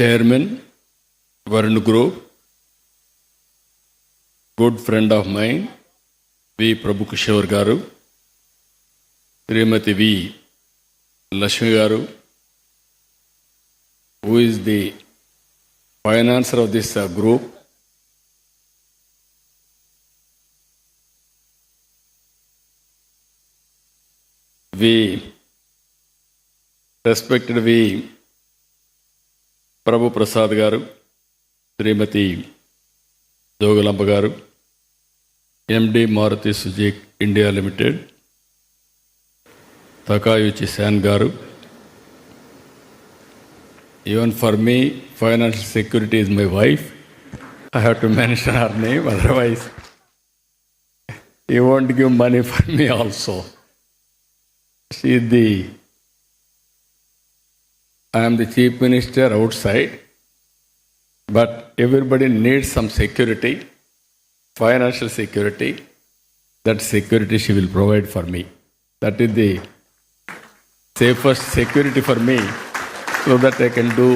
Chairman Varun Group, good friend of mine, V. Prabhu Kishore Garu, Srimati V. Lakshmi Garu, who is the financer of this group, we respected V. Prabhu Prasad Garu, Srimati Jogalamba Garu, MD Maruti Suzuki India Limited, Takayuchi San Garu. Even for me, financial security is my wife. I have to mention her name, otherwise he won't give money for me also. I am the chief minister outside, but everybody needs some security, financial security. That security she will provide for me. That is the safest security for me, so that I can do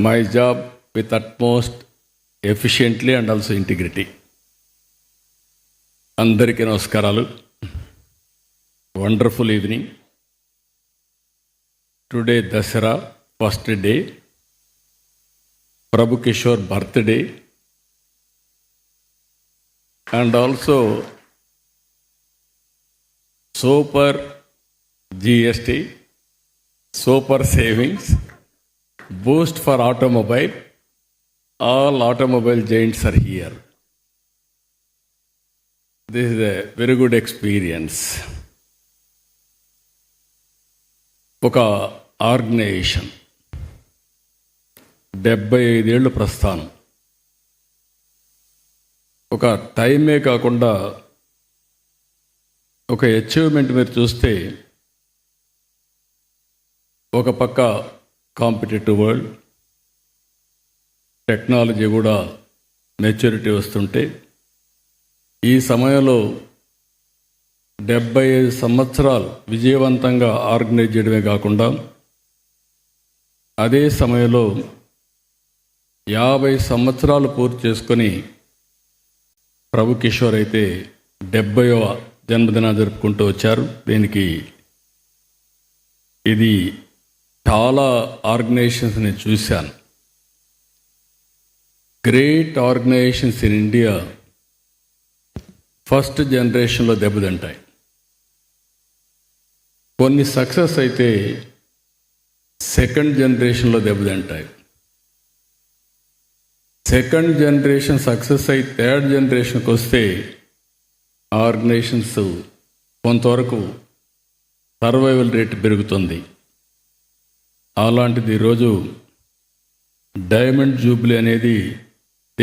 my job with utmost efficiently and also integrity. Andariki namaskaralu. Wonderful evening. Today Dasara, first day. Prabhu Kishore birthday. And also super GST, super savings, boost for automobile. All automobile giants are here. This is a very good experience. ఒక organisation 75 ఏళ్ళు ప్రస్థానం. ఒక టైమే కాకుండా ఒక achievement మీరు చూస్తే, ఒక పక్క కాంపిటేటివ్ వరల్డ్, టెక్నాలజీ కూడా మెచ్యూరిటీ వస్తుంటే, ఈ సమయంలో 75 సంవత్సరాలు విజయవంతంగా ఆర్గనైజ్ చేయడమే కాకుండా, అదే సమయంలో 50 సంవత్సరాలు పూర్తి చేసుకొని ప్రభు కిషోర్ అయితే 70వ జన్మదిన జరుపుకుంటూ వచ్చారు. దీనికి ఇది చాలా ఆర్గనైజేషన్స్ నేను చూశాను. Great organisations in India first జనరేషన్లో దెబ్బతింటాయి. కొన్ని సక్సెస్ అయితే సెకండ్ జనరేషన్లో దెబ్బతింటాయి. సెకండ్ జనరేషన్ సక్సెస్ అయి థర్డ్ జనరేషన్కి వస్తే ఆర్గనైజేషన్స్ కొంతవరకు సర్వైవల్ రేట్ పెరుగుతుంది. అలాంటిది ఈరోజు డైమండ్ జూబ్లీ అనేది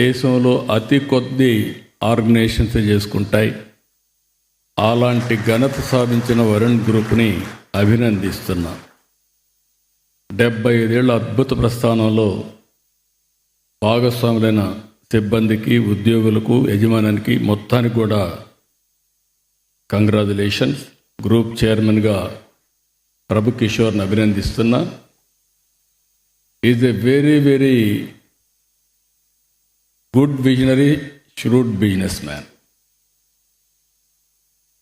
దేశంలో అతి కొద్ది ఆర్గనైజేషన్స్ చేసుకుంటాయి. అలాంటి ఘనత సాధించిన వరుణ్ గ్రూప్ని అభినందిస్తున్నా. 75 ఏళ్ల అద్భుత ప్రస్థానంలో భాగస్వాములైన సిబ్బందికి, ఉద్యోగులకు, యజమానికి మొత్తానికి కూడా కంగ్రాచులేషన్స్. గ్రూప్ చైర్మన్గా ప్రభు కిషోర్ని అభినందిస్తున్నా. Is a very very good visionary, shrewd businessman.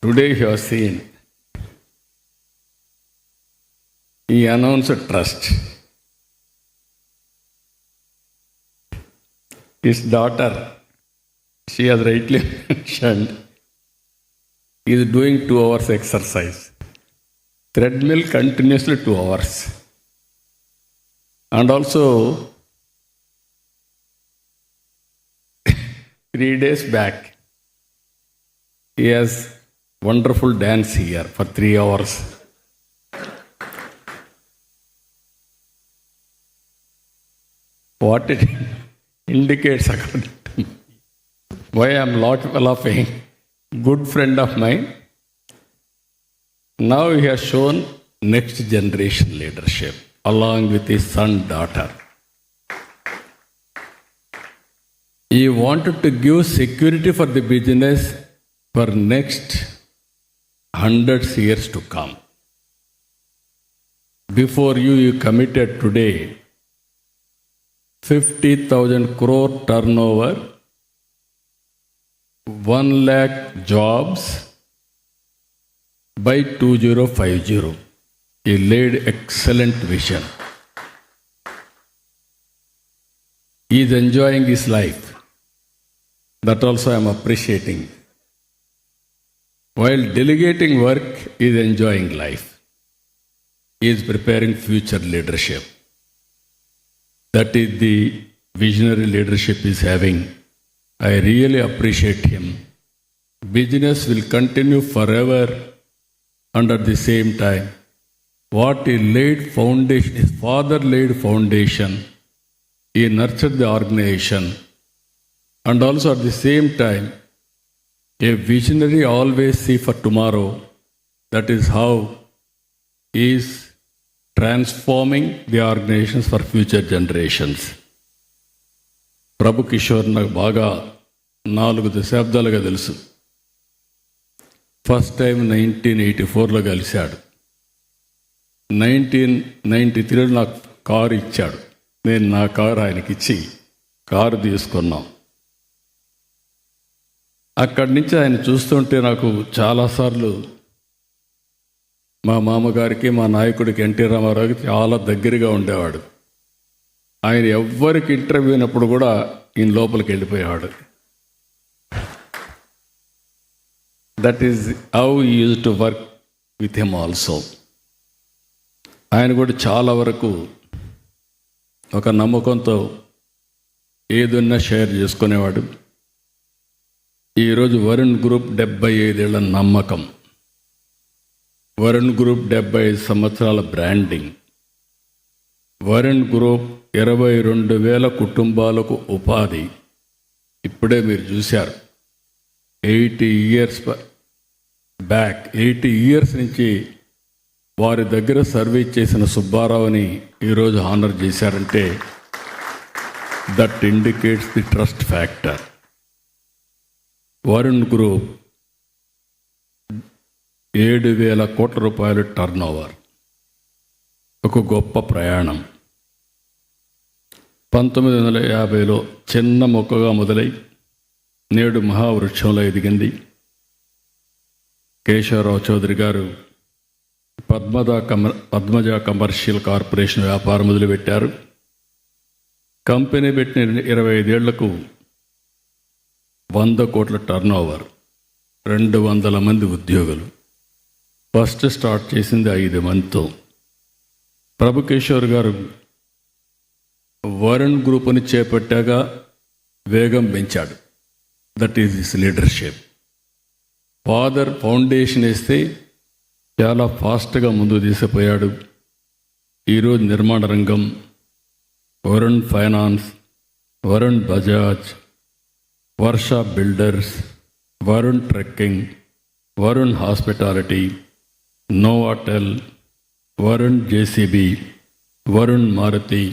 Today you have seen, he announced trust. His daughter, she has rightly mentioned, is doing 2 hours exercise. Treadmill continuously 2 hours. And also 3 days back, he has wonderful dance here for 3 hours. What it indicates, according to me, why I am laughing, good friend of mine. Now he has shown next generation leadership along with his son, daughter. He wanted to give security for the business for next 100 years to come. Before you committed today 50,000 crore turnover, 1 lakh jobs by 2050. He laid excellent vision. He is enjoying his life. That also I am appreciating. While delegating work, he is enjoying life. He is preparing future leadership. That is the visionary leadership he is having. I really appreciate him. Business will continue forever, and at the same time, what he laid foundation, his father laid foundation, he nurtured the organization, and also at the same time, a visionary always see for tomorrow. That is how he is transforming the organizations for future generations. ప్రభు కిషోర్ నాకు బాగా 4 దశాబ్దాలుగా తెలుసు. First time 1984లో కలిశాడు. 1993లో నాకు car ఇచ్చాడు. నేను నా car ఆయనకి ఇచ్చి కారు తీసుకున్నాం. అక్కడి నుంచి ఆయన చూస్తుంటే నాకు చాలాసార్లు మా మామగారికి, మా నాయకుడికి ఎన్టీ రామారావుకి చాలా దగ్గరగా ఉండేవాడు. ఆయన ఎవ్వరికి ఇంటర్వ్యూ అయినప్పుడు కూడా ఈయన లోపలికి వెళ్ళిపోయేవాడు. That is how use to work with him also. ఆయన కూడా చాలా వరకు ఒక నమ్మకంతో ఏదన్నా షేర్ చేసుకునేవాడు. ఈరోజు వరుణ్ గ్రూప్ 75 ఏళ్ల నమ్మకం, వరుణ్ గ్రూప్ 75 సంవత్సరాల బ్రాండింగ్, వరుణ్ గ్రూప్ 22,000 కుటుంబాలకు ఉపాధి. ఇప్పుడే మీరు చూశారు, 80 ఇయర్స్ బ్యాక్, 80 ఇయర్స్ నుంచి వారి దగ్గర సర్వీస్ చేసిన సుబ్బారావుని ఈరోజు హానర్ చేశారంటే that indicates the trust factor. Varun group 7,000 కోట్ల రూపాయలు టర్న్ ఓవర్, ఒక గొప్ప ప్రయాణం. 1950లో చిన్న మొక్కగా మొదలై నేడు మహావృక్షంలో ఎదిగింది. కేశవరావు చౌదరి గారు పద్మజ కమర్షియల్ కార్పొరేషన్ వ్యాపారం మొదలుపెట్టారు. కంపెనీ పెట్టిన 25 ఏళ్లకు 100 కోట్ల టర్న్ ఓవర్, 200 మంది ఉద్యోగులు. ఫస్ట్ స్టార్ట్ చేసింది 5 మందితో. ప్రభుకేశ్వర్ గారు వరుణ్ గ్రూప్ని చేపట్టాక వేగం పెంచాడు. That is his leadership. Father foundation వేస్తే చాలా ఫాస్ట్గా ముందుకు తీసుకుపోయాడు. ఈరోజు నిర్మాణ రంగం, Varun finance, Varun Bajaj, Varsha builders, Varun trekking, Varun hospitality, Novotel, Varun JCB, Varun Maruti,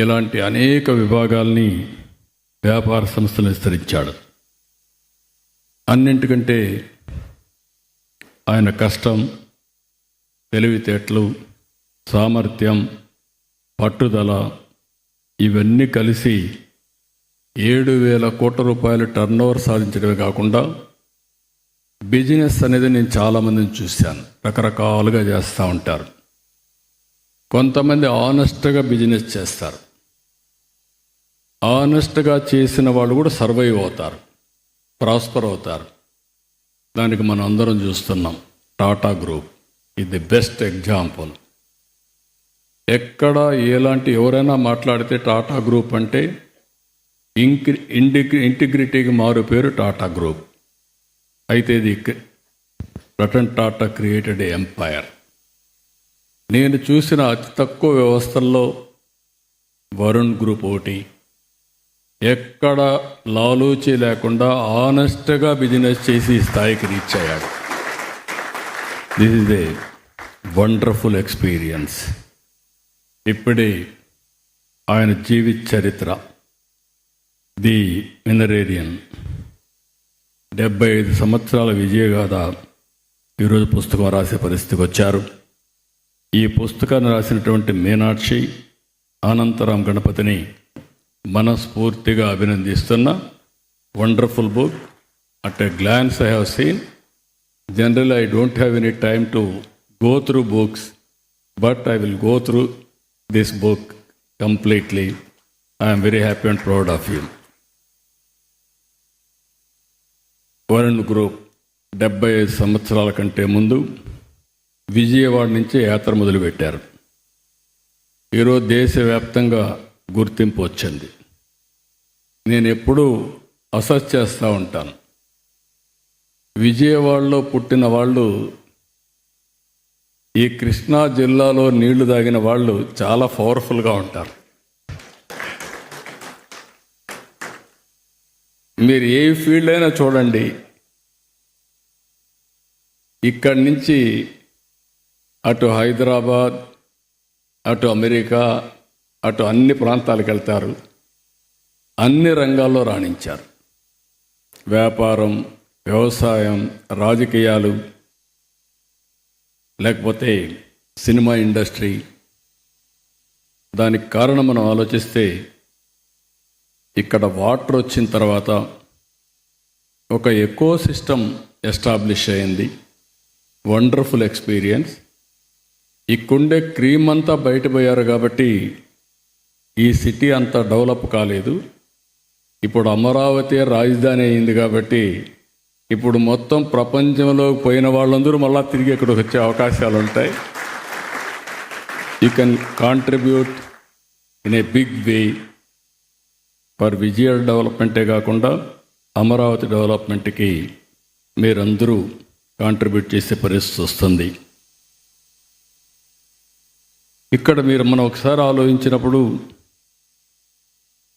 ఇలాంటి అనేక విభాగాల్ని వ్యాపార సంస్థలు విస్తరించాడు. అన్నింటికంటే ఆయన కష్టం, తెలివితేటలు, సామర్థ్యం, పట్టుదల ఇవన్నీ కలిసి 7,000 కోట్ల రూపాయలు టర్న్ ఓవర్ సాధించడమే కాకుండా బిజినెస్ అనేది నేను చాలామందిని చూశాను, రకరకాలుగా చేస్తూ ఉంటారు. కొంతమంది ఆనెస్ట్గా బిజినెస్ చేస్తారు. ఆనెస్ట్గా చేసిన వాళ్ళు కూడా సర్వైవ్ అవుతారు, ప్రాస్పర్ అవుతారు. దానికి మనం అందరం చూస్తున్నాం. టాటా గ్రూప్ ఇది ది బెస్ట్ ఎగ్జాంపుల్. ఎక్కడ ఎలాంటి ఎవరైనా మాట్లాడితే టాటా గ్రూప్ అంటే ఇంటిగ్రిటీకి మారు పేరు టాటా గ్రూప్. అయితే ఇది రతన్ టాటా క్రియేటెడ్ ఎంపైర్. నేను చూసిన అతి తక్కువ వ్యవస్థల్లో వరుణ్ గ్రూప్ ఒకటి. ఎక్కడ లాలూచి లేకుండా ఆనెస్ట్గా బిజినెస్ చేసి ఈ స్థాయికి రీచ్ అయ్యాడు. This is a wonderful experience. ఇప్పుడే ఆయన జీవిత చరిత్ర, ది మినరేరియన్, 75 సంవత్సరాల విజయగాథ ఈరోజు పుస్తకం రాసే పరిస్థితికి వచ్చారు. ఈ పుస్తకాన్ని రాసినటువంటి మీనాక్షి అనంతరాం గణపతిని మనస్ఫూర్తిగా అభినందిస్తున్నా. Wonderful book. At a glance I have seen. Generally, I don't have any time to go through books, but I will go through this book completely. I am very happy and proud of you. Varun group 75 సంవత్సరాల కంటే ముందు విజయవాడ నుంచి యాత్ర మొదలుపెట్టారు. ఈరోజు దేశవ్యాప్తంగా గుర్తింపు వచ్చింది. నేను ఎప్పుడూ అసెస్ చేస్తూ ఉంటాను. విజయవాడలో పుట్టిన వాళ్ళు, ఈ కృష్ణా జిల్లాలో నీళ్లు తాగిన వాళ్ళు చాలా పవర్ఫుల్గా ఉంటారు. మీరు ఏ ఫీల్డ్ అయినా చూడండి, ఇక్కడి నుంచి అటు హైదరాబాద్, అటు అమెరికా, అటు అన్ని ప్రాంతాలకు వెళ్తారు. అన్ని రంగాల్లో రాణించారు. వ్యాపారం, వ్యవసాయం, రాజకీయాలు, లేకపోతే సినిమా ఇండస్ట్రీ. దానికి కారణం మనం ఆలోచిస్తే, ఇక్కడ వాటర్ వచ్చిన తర్వాత ఒక ఎకో సిస్టమ్ ఎస్టాబ్లిష్ అయింది. Wonderful experience. ఇక్కడుండే క్రీమ్ అంతా బయటపోయారు కాబట్టి ఈ సిటీ అంతా డెవలప్ కాలేదు. ఇప్పుడు అమరావతి రాజధాని అయింది కాబట్టి ఇప్పుడు మొత్తం ప్రపంచంలో పోయిన వాళ్ళందరూ మళ్ళీ తిరిగి ఇక్కడికి వచ్చే అవకాశాలు ఉంటాయి. You can contribute in a big way for Vijayawada డెవలప్మెంటే కాకుండా అమరావతి డెవలప్మెంట్కి మీరందరూ కాంట్రిబ్యూట్ చేసే పరిస్థితి వస్తుంది. ఇక్కడ మనం ఒకసారి ఆలోచించినప్పుడు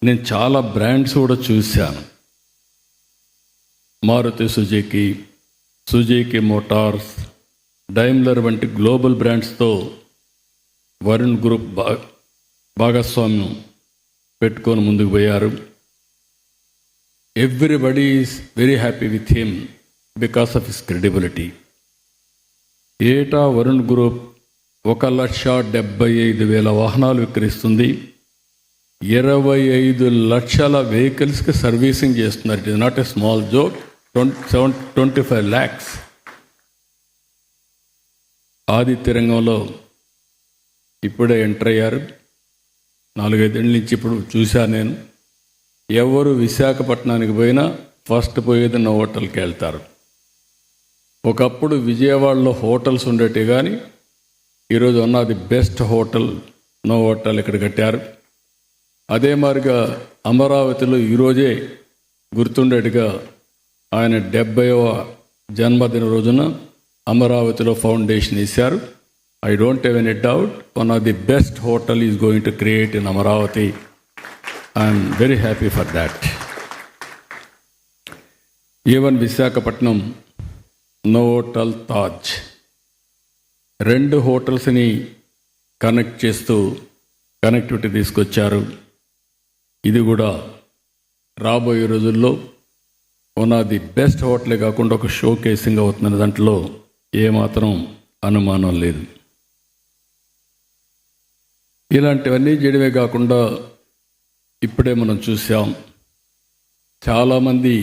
నేను చాలా బ్రాండ్స్ కూడా చూశాను. Maruti Suzuki, Suzuki Motors, Daimler వంటి గ్లోబల్ బ్రాండ్స్తో వరుణ్ గ్రూప్ భాగస్వామ్యం పెట్టుకొని ముందుకు పోయారు. Everybody is very happy with him because of his credibility. ఏటా వరుణ్ గ్రూప్ 1,75,000 వాహనాలు విక్రయిస్తుంది. 25 లక్షల వెహికల్స్కి సర్వీసింగ్ చేస్తున్నారు. It is not a small joke. 25 lakhs. ఆదిత్య రంగంలో ఇప్పుడే ఎంటర్ అయ్యారు. 4-5 ఏళ్ళ నుంచి ఇప్పుడు చూశాను నేను. ఎవరు విశాఖపట్నానికి పోయినా ఫస్ట్ పోయేది నోవోటల్కి వెళ్తారు. ఒకప్పుడు విజయవాడలో హోటల్స్ ఉండేవి, కానీ ఈరోజు ఉన్నది బెస్ట్ హోటల్ నోవోటల్ ఇక్కడ కట్టారు. అదే మాదిరిగా అమరావతిలో ఈరోజే గుర్తుండేట్టుగా ఆయన 70వ జన్మదిన రోజున అమరావతిలో ఫౌండేషన్ ఇచ్చారు. I don't have any doubt one of the best hotel is going to create in Amaravati. I'm very happy for that. Even Visakhapatnam Novotel Taj 2 హోటల్స్ని కనెక్ట్ చేస్తూ కనెక్టివిటీ తీసుకొచ్చారు. ఇది కూడా రాబోయే రోజుల్లో వన్ ఆఫ్ ది బెస్ట్ హోటలే కాకుండా ఒక షో కేసింగ్ అవుతున్న దాంట్లో ఏమాత్రం అనుమానం లేదు. ఇలాంటివన్నీ చేయడమే కాకుండా ఇప్పుడే మనం చూసాం, చాలామంది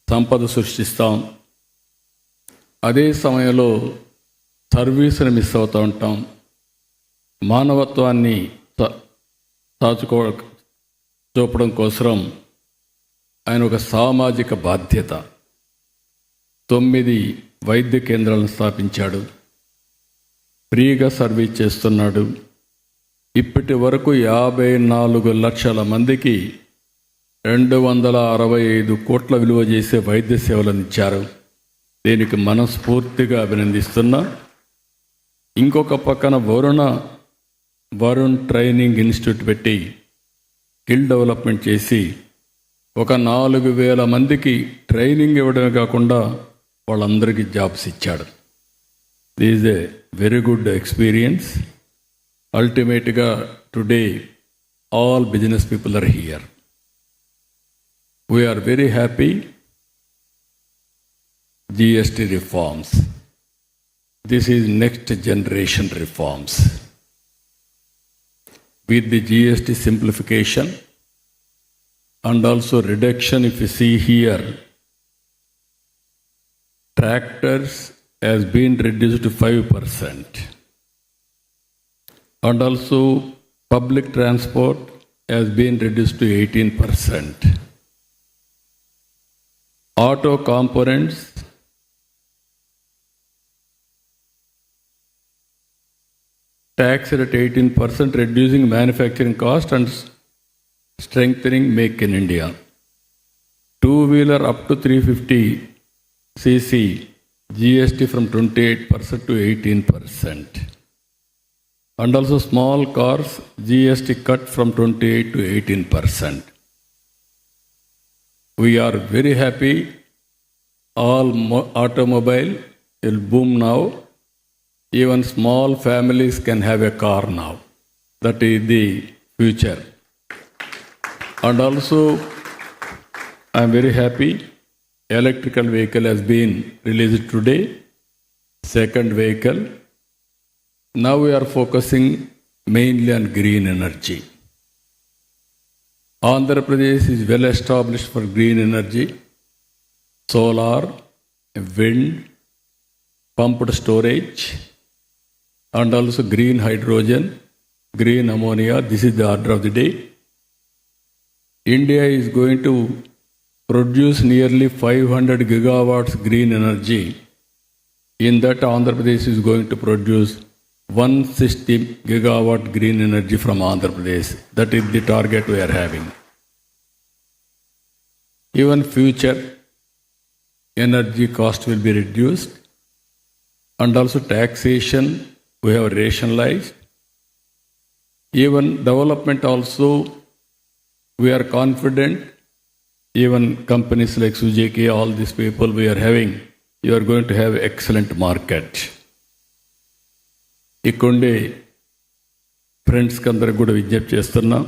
సంపద సృష్టిస్తాం, అదే సమయంలో సర్వీస్ని మిస్ అవుతూ ఉంటాం. మానవత్వాన్ని చూపడం కోసం ఆయన ఒక సామాజిక బాధ్యత 9 వైద్య కేంద్రాలను స్థాపించాడు. ఫ్రీగా సర్వీస్ చేస్తున్నాడు. ఇప్పటి వరకు 54 లక్షల మందికి 265 కోట్ల విలువ చేసే వైద్య సేవలను ఇచ్చారు. దీనికి మనస్ఫూర్తిగా అభినందిస్తున్నా. ఇంకొక పక్కన వరుణ్ ట్రైనింగ్ ఇన్స్టిట్యూట్ పెట్టి స్కిల్ డెవలప్మెంట్ చేసి ఒక 4,000 మందికి ట్రైనింగ్ ఇవ్వడమే కాకుండా వాళ్ళందరికీ జాబ్స్ ఇచ్చాడు. This is a very good experience. అల్టిమేట్గా today all business people are here. We're very happy. GST reforms. This is next generation reforms. with the GST simplification and also reduction. If you see here, tractors has been reduced to 5%, and also public transport has been reduced to 18%. Auto components tax at 18%, reducing manufacturing cost and strengthening Make in India. Two-wheeler up to 350 cc, GST from 28% to 18%. And also small cars, GST cut from 28 to 18%. We are very happy. All automobile will boom now. Even small families can have a car now. That is the future. And also, I am very happy. Electrical vehicle has been released today. Second vehicle. Now we are focusing mainly on green energy. Andhra Pradesh is well established for green energy, solar, wind, pumped storage, and also green hydrogen, green ammonia. This is the order of the day. India is going to produce nearly 500 gigawatts green energy. In that, Andhra Pradesh is going to produce 160 gigawatt green energy from Andhra Pradesh. That is the target we are having. Even future energy cost will be reduced, and also taxation we have rationalized. Even development also, we are confident. Even companies like Suzuki, all these people we are having, you are going to have excellent market. ఇక్కడే ఫ్రెండ్స్కి అందరికి కూడా విజ్ఞప్తి చేస్తున్నా,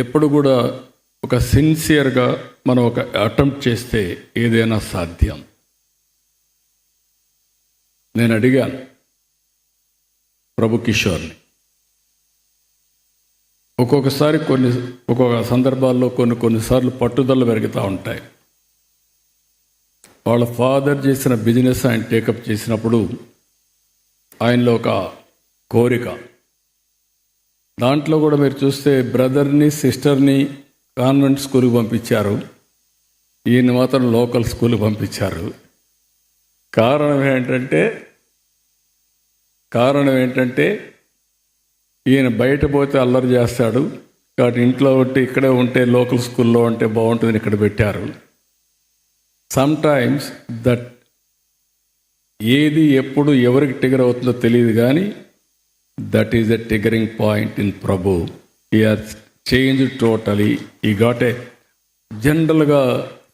ఎప్పుడు కూడా ఒక సిన్సియర్గా మనం ఒక అటెంప్ట్ చేస్తే ఏదైనా సాధ్యం. నేను అడిగాను ప్రభు కిషోర్ని, ఒక్కొక్కసారి ఒక్కొక్క సందర్భాల్లో కొన్నిసార్లు పట్టుదల పెరుగుతూ ఉంటాయి. వాళ్ళ ఫాదర్ చేసిన బిజినెస్ ఆయన టేకప్ చేసినప్పుడు ఆయనలో ఒక కోరిక. దాంట్లో కూడా మీరు చూస్తే బ్రదర్ని సిస్టర్ని కాన్వెంట్ స్కూల్కి పంపించారు, ఈయన మాత్రం లోకల్ స్కూల్కి పంపించారు. కారణం ఏంటంటే ఈయన బయట పోతే అల్లరి చేస్తాడు కాబట్టి ఇంట్లో ఉంటే ఇక్కడే ఉంటే లోకల్ స్కూల్లో ఉంటే బాగుంటుందని ఇక్కడ పెట్టారు. సమ్టైమ్స్ దట్ ఏది ఎప్పుడు ఎవరికి ట్రిగర్ అవుతుందో తెలియదు, కానీ that is the triggering point in Prabhu. He has change totally. ఈ గాట్ ఏ జనరల్గా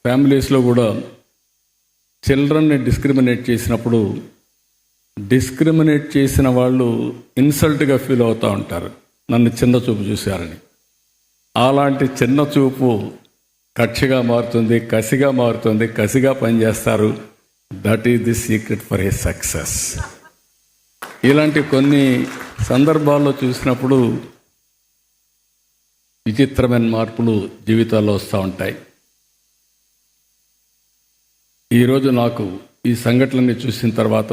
ఫ్యామిలీస్లో కూడా చిల్డ్రన్ని డిస్క్రిమినేట్ చేసినప్పుడు డిస్క్రిమినేట్ చేసిన వాళ్ళు ఇన్సల్ట్గా ఫీల్ అవుతూ ఉంటారు, నన్ను చిన్న చూపు చూశారని. అలాంటి చిన్న చూపు కక్షగా మారుతుంది, కసిగా మారుతుంది, కసిగా పనిచేస్తారు. That is the secret for his success. ఇలాంటి కొన్ని సందర్భాల్లో చూసినప్పుడు విచిత్రమైన మార్పులు జీవితాల్లో వస్తూ ఉంటాయి. ఈరోజు నాకు ఈ సంఘటనని చూసిన తర్వాత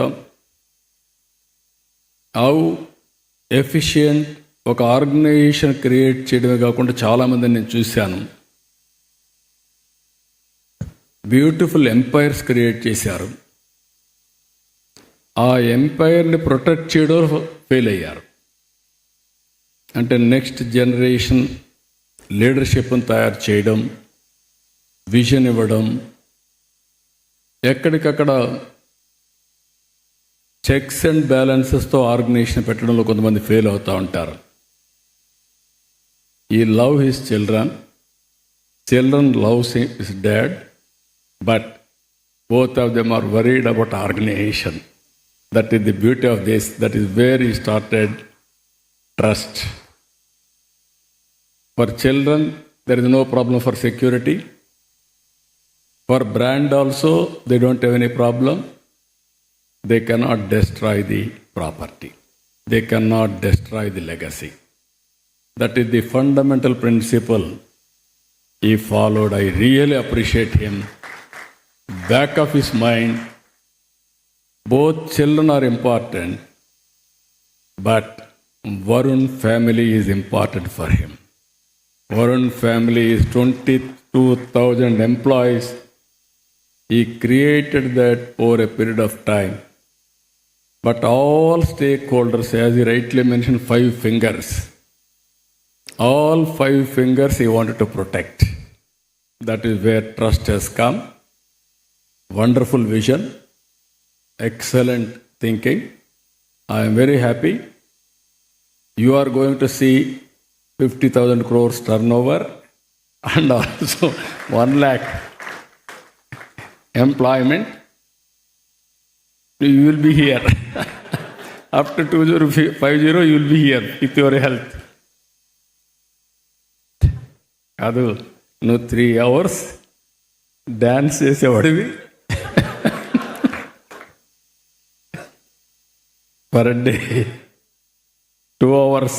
హౌ ఎఫిషియంట్ ఒక ఆర్గనైజేషన్ క్రియేట్ చేయడమే కాకుండా చాలామందిని నేను చూశాను. బ్యూటిఫుల్ ఎంపైర్స్ క్రియేట్ చేశారు. ఆ ఎంపైర్ని ప్రొటెక్ట్ చేయడం ఫెయిల్ అయ్యారు. అంటే నెక్స్ట్ జనరేషన్ లీడర్షిప్ని తయారు చేయడం, విజన్ ఇవ్వడం, ఎక్కడికక్కడ చెక్స్ అండ్ బ్యాలెన్సెస్తో ఆర్గనైజేషన్ పెట్టడంలో కొంతమంది ఫెయిల్ అవుతూ ఉంటారు. ఈ love his children loves his dad, but both of them are worried about organization. That is the beauty of this. That is where he started trust. For children, there is no problem for security. For brand also, they don't have any problem. They cannot destroy the property. they cannot destroy the legacy. That is the fundamental principle he followed. I really appreciate him. Back of his mind, both children are important, but Varun family is important for him. Varun family is 22,000 employees. He created that over a period of time. But all stakeholders, as he rightly mentioned, 5 fingers. All 5 fingers he wanted to protect. That is where trust has come. Wonderful vision. Excellent thinking. I am very happy. You are going to see 50,000 crores turnover and also 1 lakh employment. You will be here. After 2050, you will be here with your health. కాదు నువ్వు 3 hours dance చేసేవాడివి per day 2 hours